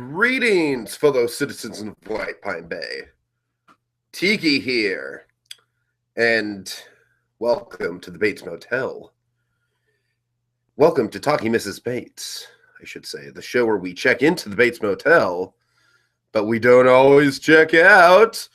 Greetings, fellow citizens of White Pine Bay. Tiki here, and welcome to the Bates Motel. Welcome to Talking Mrs. Bates, I should say, the show where we check into the Bates Motel, but we don't always check out.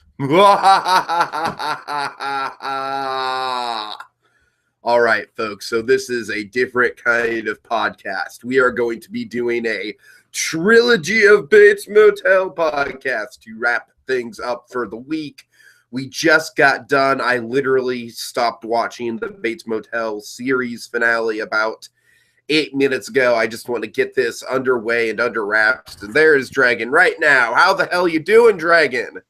All right, folks, so this is a different kind of podcast. We are going to be doing a trilogy of Bates Motel podcasts to wrap things up for the week. We just got done. I literally stopped watching the Bates Motel series finale about 8 minutes ago. I just want to get this underway and under wraps. And there's Dragon right now. How the hell you doing, Dragon?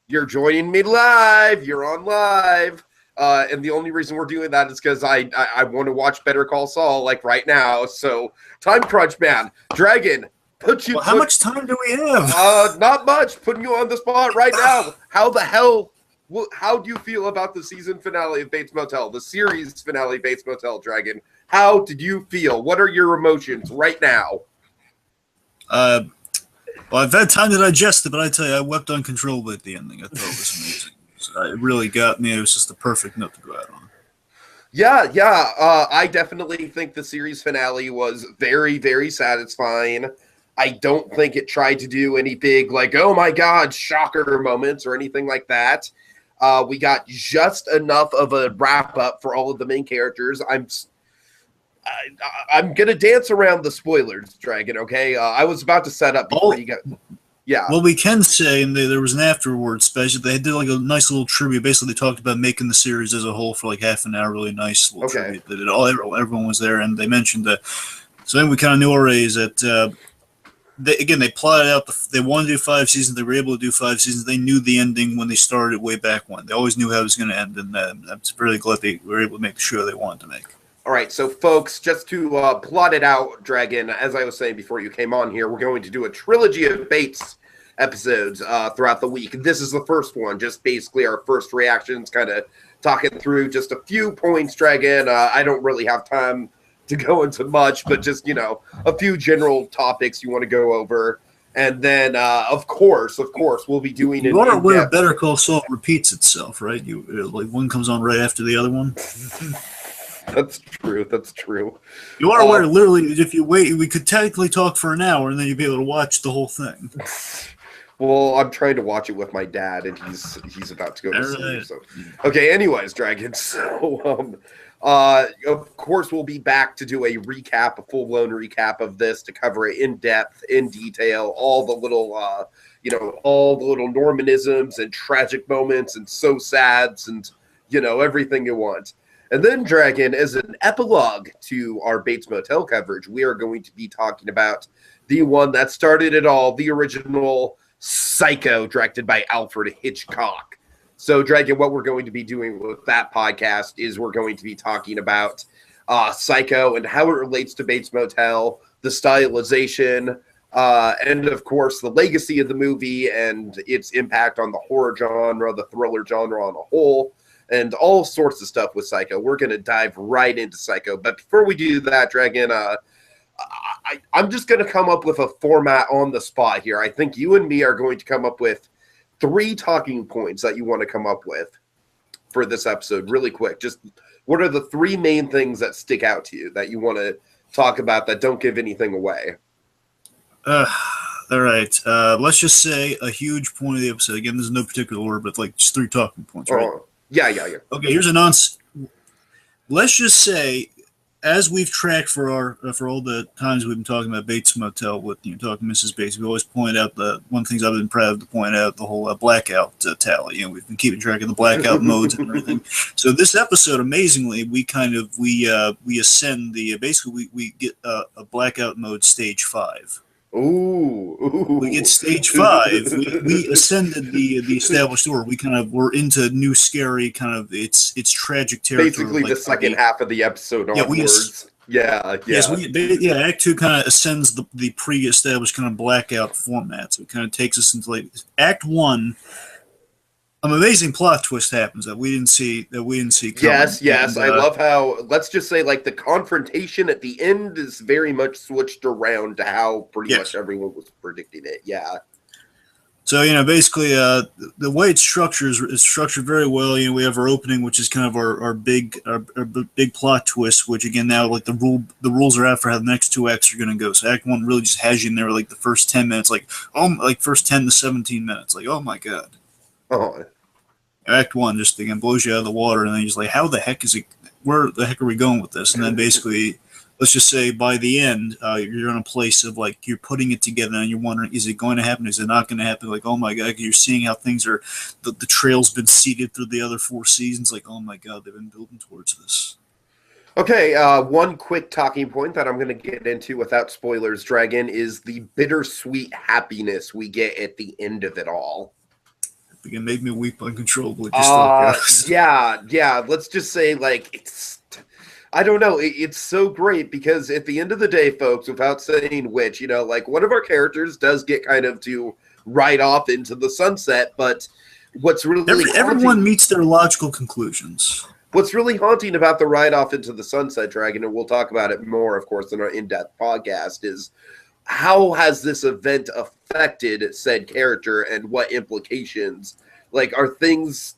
You're joining me live. You're on live. And the only reason we're doing that is because I want to watch Better Call Saul like right now. So time crunch, man. Dragon, how much time do we have? Not much. Putting you on the spot right now. How the hell? How do you feel about the season finale of Bates Motel, the series finale of Bates Motel, Dragon? How did you feel? What are your emotions right now? Well, I've had time to digest it, but I tell you, I wept uncontrollably at the ending. I thought it was amazing. It really got me. It was just the perfect note to go out on. Yeah. I definitely think the series finale was very, very satisfying. I don't think it tried to do any big, like, oh my God, shocker moments or anything like that. We got just enough of a wrap up for all of the main characters. I'm gonna dance around the spoilers, Dragon. Okay, I was about to set up before you got. Yeah. Well, we can say, and there was an afterward special. They did like a nice little tribute. Basically, they talked about making the series as a whole for like half an hour. Really nice little tribute. They did everyone was there, and they mentioned that. So then we kind of knew already is that they plotted out. They wanted to do 5 seasons. They were able to do 5 seasons. They knew the ending when they started way back when. They always knew how it was going to end, and I'm really glad they were able to make the show they wanted to make. All right, so folks, just to plot it out, Dragon, as I was saying before you came on here, we're going to do a trilogy of Bates episodes throughout the week. This is the first one, just basically our first reactions, kind of talking through just a few points, Dragon. I don't really have time to go into much, but just, a few general topics you want to go over. And then, of course, we'll be doing it. You are aware Better Call Saul repeats itself, right? Like one comes on right after the other one. That's true. You are aware, literally, if you wait, we could technically talk for an hour, and then you'd be able to watch the whole thing. Well, I'm trying to watch it with my dad, and he's about to go to sleep. So, okay. Anyways, Dragon. So, of course, we'll be back to do a full-blown recap of this, to cover it in depth, in detail, all the little, all the little Normanisms and tragic moments and so sads and everything you want. And then, Dragon, as an epilogue to our Bates Motel coverage, we are going to be talking about the one that started it all, the original Psycho, directed by Alfred Hitchcock. So, Dragon, what we're going to be doing with that podcast is we're going to be talking about Psycho and how it relates to Bates Motel, the stylization, and, of course, the legacy of the movie and its impact on the horror genre, the thriller genre on a whole, and all sorts of stuff with Psycho. We're going to dive right into Psycho. But before we do that, Dragon, I'm just going to come up with a format on the spot here. I think you and me are going to come up with 3 talking points that you want to come up with for this episode really quick. Just what are the 3 main things that stick out to you that you want to talk about that don't give anything away? All right. Let's just say a huge point of the episode. Again, there's no particular order, but like just 3 talking points, right? Yeah. Okay, here's a let's just say, as we've tracked for all the times we've been talking about Bates Motel with talking Mrs. Bates, we always point out one of the things I've been proud to point out, the whole blackout tally. We've been keeping track of the blackout modes and everything. So this episode, amazingly, we ascend we get a blackout mode stage 5. Ooh. We get stage 5. We ascended the established order. We're into new scary kind of it's tragic territory. Basically, like the second half of the episode onwards. Yeah. Yes, Act 2 kind of ascends the pre-established kind of blackout format. So it kind of takes us into Act 1 amazing plot twist happens that we didn't see coming. Yes. I love how, let's just say, like, the confrontation at the end is very much switched around to how pretty much everyone was predicting it. Yeah. So, basically, the way it's structured is structured very well. We have our opening, which is kind of our big plot twist, which again now like the rules are out for how the next 2 acts are going to go. So Act 1 really just has you in there like the first 10 minutes, like first 10 to 17 minutes, like oh my god. Oh. Act 1 just again blows you out of the water, and then you're just like, how the heck is it? Where the heck are we going with this? And then basically, let's just say by the end, you're in a place of like you're putting it together, and you're wondering, is it going to happen? Is it not going to happen? Like, oh my god, you're seeing how things are. The trail's been seeded through the other 4 seasons. Like, oh my god, they've been building towards this. Okay, one quick talking point that I'm going to get into without spoilers, Dragon, is the bittersweet happiness we get at the end of it all. It made me weep uncontrollably. Yeah. Let's just say, like, I don't know. It's so great because at the end of the day, folks, without saying which, like one of our characters does get kind of to ride off into the sunset. But what's really everyone meets their logical conclusions. What's really haunting about the ride off into the sunset, Dragon, and we'll talk about it more, of course, in our in-depth podcast, is how has this event affected said character and what implications? Like, are things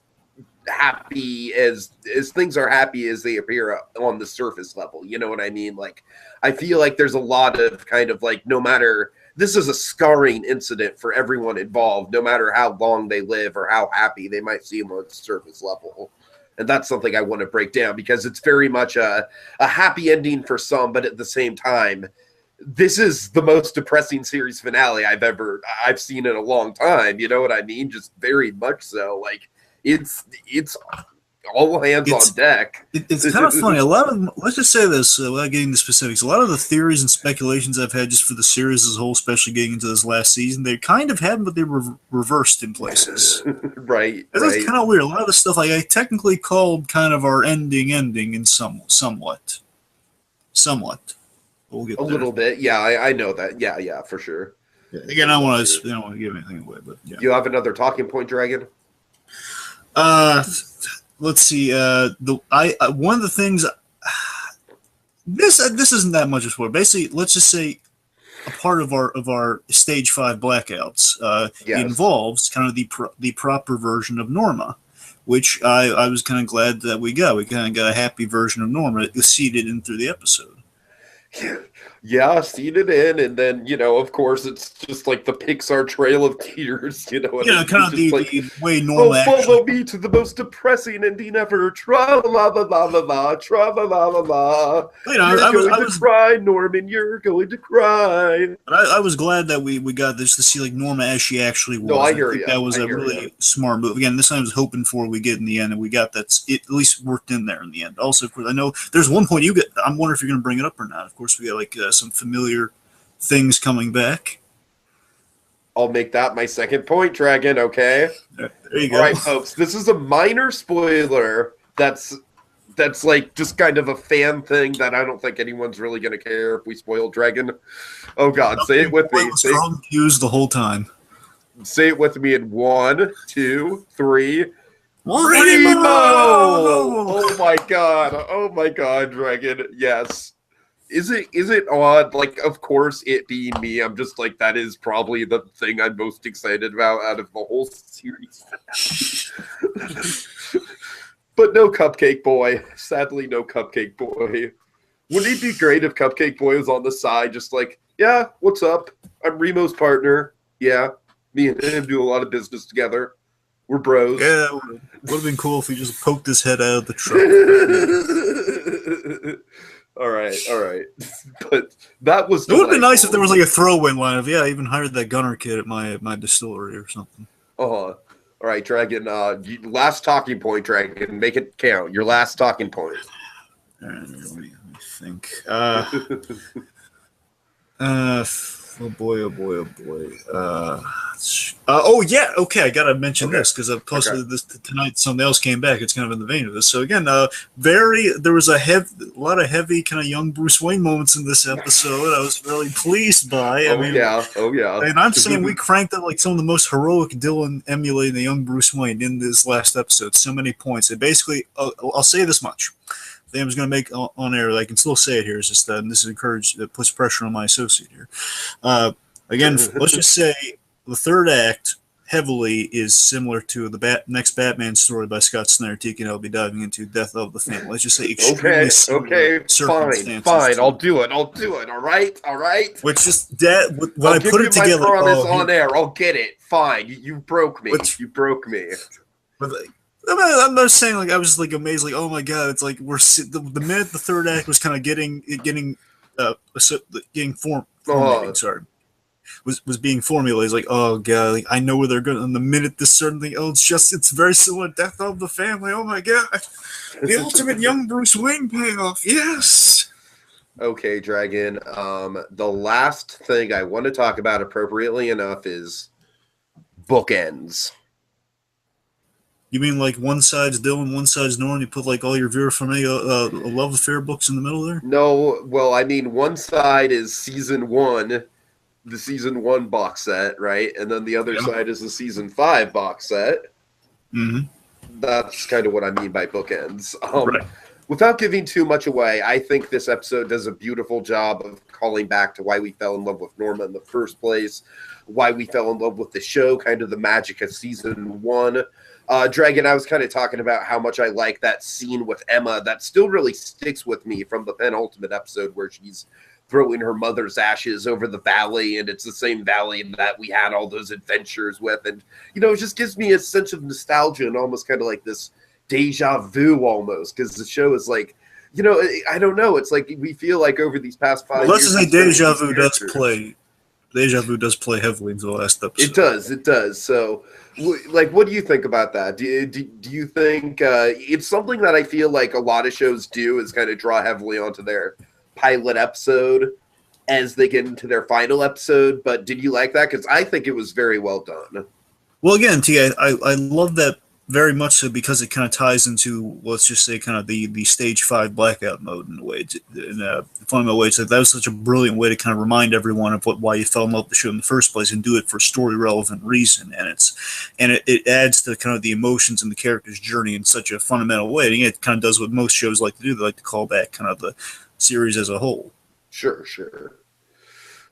happy as things are happy as they appear on the surface level? You know what I mean? Like, I feel like there's a lot of kind of like, no matter, this is a scarring incident for everyone involved, no matter how long they live or how happy they might seem on the surface level. And that's something I want to break down because it's very much a happy ending for some, but at the same time, this is the most depressing series finale I've seen in a long time. You know what I mean? Just very much so. Like, it's all hands on deck. It's kind of funny. A lot of, let's just say this without getting into specifics, a lot of the theories and speculations I've had just for the series as a whole, especially getting into this last season, they kind of happened, but they were reversed in places. Right. That's kind of weird. A lot of the stuff I technically called kind of our ending in somewhat. We'll get a little bit. Yeah, I know that. Yeah, for sure. Yeah, again, I don't want to give anything away, but yeah. You have another talking point, Dragon? Let's see. One of the things. This isn't that much of a spoiler. Basically, let's just say a part of our stage 5 blackouts involves kind of the proper version of Norma, which I was kind of glad that we got. We kind of got a happy version of Norma seeded in through the episode. Yeah, seeded in, and then, of course, it's just like the Pixar Trail of Tears, kind of the way Norma follow me to the most depressing ending ever. Tra-la-la-la-la-la, tra-la-la-la-la. You're going to cry, Norman, you're going to cry. But I was glad that we got this to see, like, Norma as she actually was. No, I hear you. That was a really smart move. Again, this time I was hoping for we get in the end, and we got that. It at least worked in there in the end. Also, of course, I know there's one point I'm wondering if you're going to bring it up or not. Of course, we got, like, some familiar things coming back. I'll make that my second point, Dragon, okay? There you go. All right, folks, this is a minor spoiler that's like just kind of a fan thing that I don't think anyone's really going to care if we spoil Dragon. Oh, God, say it with me. Confused the whole time. Say it with me in 1, 2, 3. Remo! Oh, my God, Dragon, yes. Is it odd? Like, of course, it being me, I'm just like, that is probably the thing I'm most excited about out of the whole series. But no Cupcake Boy. Sadly, no Cupcake Boy. Wouldn't it be great if Cupcake Boy was on the side, just like, yeah, what's up? I'm Remo's partner. Yeah, me and him do a lot of business together. We're bros. Yeah, would have been cool if he just poked his head out of the truck. All right. But that was. It would have been nice if there was like a throw-in line of, I even hired that gunner kid at my distillery or something. All right, Dragon. Last talking point, Dragon. Make it count. Your last talking point. All right, let me think. Oh boy. Oh yeah, okay. I gotta mention this because Okay. this tonight. Something else came back. It's kind of in the vein of this. So again, there was a lot of heavy kind of young Bruce Wayne moments in this episode. I was really pleased by. I Oh mean, yeah. Oh yeah. and I'm saying we cranked up like some of the most heroic Dylan emulating the young Bruce Wayne in this last episode. So many points. And basically, I'll say this much. The thing I was going to make on air, I can still say it here, is just that, and this is encouraged, that puts pressure on my associate here. Again, let's just say the third act heavily is similar to the next Batman story by Scott Snyder. Tiki and I'll be diving into Death of the Family. Let's just say extremely similar circumstances. Fine. I'll do it. All right. Which just that when I'll I put it together, my promise on air. I'll get it. Fine. You broke me. You broke me. But I'm not saying like I was like amazed, like oh my god, it's like the minute the third act was kind of getting formulating. Sorry. Was being formulated. It's like, oh god, like, I know where they're going. And the minute this certain thing, it's very similar to Death of the Family. Oh my god, the ultimate young Bruce Wayne payoff. Yes. Okay, Dragon. The last thing I want to talk about, appropriately enough, is bookends. You mean like one side's Dylan, one side's Norman? You put like all your Vera Farmiga love affair books in the middle there? No, well, I mean, one side is season 1. The season 1 box set, right? And then the other side is the season 5 box set. Mm-hmm. That's kind of what I mean by bookends. Right. Without giving too much away, I think this episode does a beautiful job of calling back to why we fell in love with Norma in the first place, why we fell in love with the show, kind of the magic of season 1. Dragon, I was kind of talking about how much I like that scene with Emma that still really sticks with me from the penultimate episode where she's throwing her mother's ashes over the valley, and it's the same valley that we had all those adventures with. And, it just gives me a sense of nostalgia and almost kind of like this deja vu almost, because the show is like, I don't know. It's like we feel like over these past 5 years. Let's just say deja vu does play. Deja vu does play heavily into the last episode. It does. So, like, what do you think about that? Do you think it's something that I feel like a lot of shows do is kind of draw heavily onto their pilot episode as they get into their final episode? But did you like that? Because I think it was very well done. Well, again, T, I love that very much so because it kind of ties into, let's just say, kind of the stage 5 blackout mode in a way. In a fundamental way, so that was such a brilliant way to kind of remind everyone of why you fell in love with the show in the first place, and do it for a story relevant reason. And it adds to kind of the emotions and the character's journey in such a fundamental way. And it kind of does what most shows like to do. They like to call back kind of the series as a whole. Sure.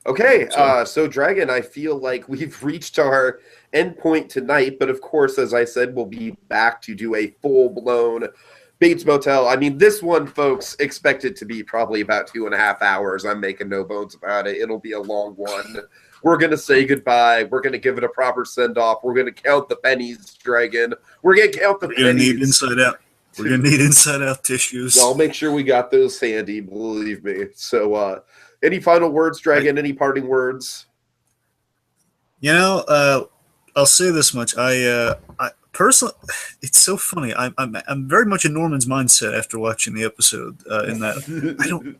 Okay, so Dragon, I feel like we've reached our end point tonight, but of course, as I said, we'll be back to do a full-blown Bates Motel. I mean, this one, folks, expect it to be probably about 2.5 hours. I'm making no bones about it. It'll be a long one. We're going to say goodbye. We're going to give it a proper send-off. We're going to count the pennies, Dragon. We're going to count the pennies. We're going to need inside out. We're going to need inside-out tissues. I'll make sure we got those handy, believe me. So, any final words, Dragon? Any parting words? I'll say this much. I personally, it's so funny. I'm very much in Norman's mindset after watching the episode. In that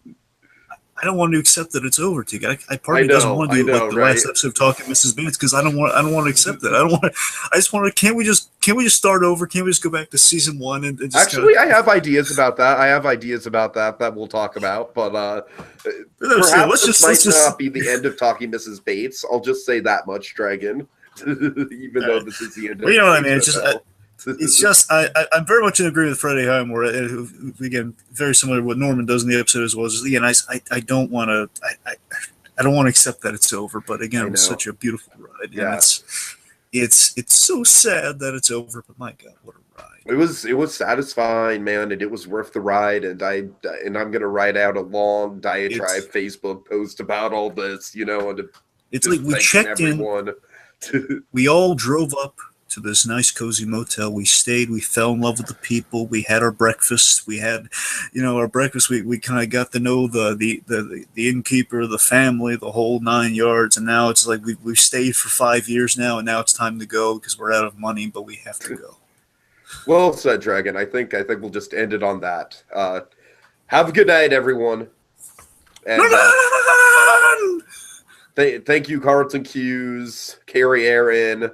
I don't want to accept that it's over. I partly doesn't want to do like the last episode of Talking Mrs. Bates because I don't want to accept it. I just want to. Can't we just start over? Can't we just go back to season 1 and just actually? I have ideas about that. That we'll talk about. But perhaps this might not be the end of Talking Mrs. Bates. I'll just say that much, Dragon. Even though this is the end. Well, you know what I mean. It's just I'm very much in agreement with Freddie Highmore. Again, very similar to what Norman does in the episode as well. Just, again, I don't want to accept that it's over. But again, it was such a beautiful ride. Yeah. And it's so sad that it's over. But my God, what a ride! It was satisfying, man, and it was worth the ride. And I'm gonna write out a long diatribe Facebook post about all this. And it's like we checked everyone. We all drove up to this nice cozy motel. We stayed, we fell in love with the people, we had our breakfast, we had our breakfast, we kind of got to know the innkeeper, the family, the whole 9 yards, and now it's like we've stayed for 5 years now, and now it's time to go because we're out of money, but we have to go. Well said, Dragon. I think we'll just end it on that. Have a good night, everyone. And thank you, Carlton Hughes, Carrie Aaron,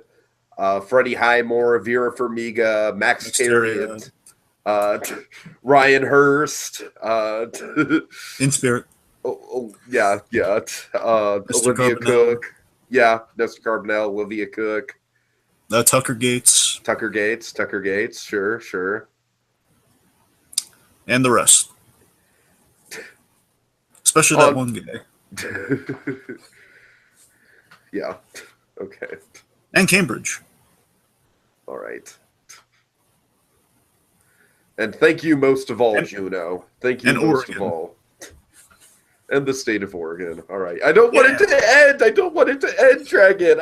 Freddie Highmore, Vera Farmiga, Max Terriot, Ryan Hurst, In Spirit. Yeah. Olivia Carbonell. Cook. Yeah, Nestor Carbonell, Olivia Cook. Tucker Gates. Tucker Gates. Sure. And the rest. Especially that one guy. Yeah. Okay. And Cambridge. All right. And thank you most of all, Juno. Thank you most of all. And the state of Oregon. All right. I don't want it to end. I don't want it to end, Dragon.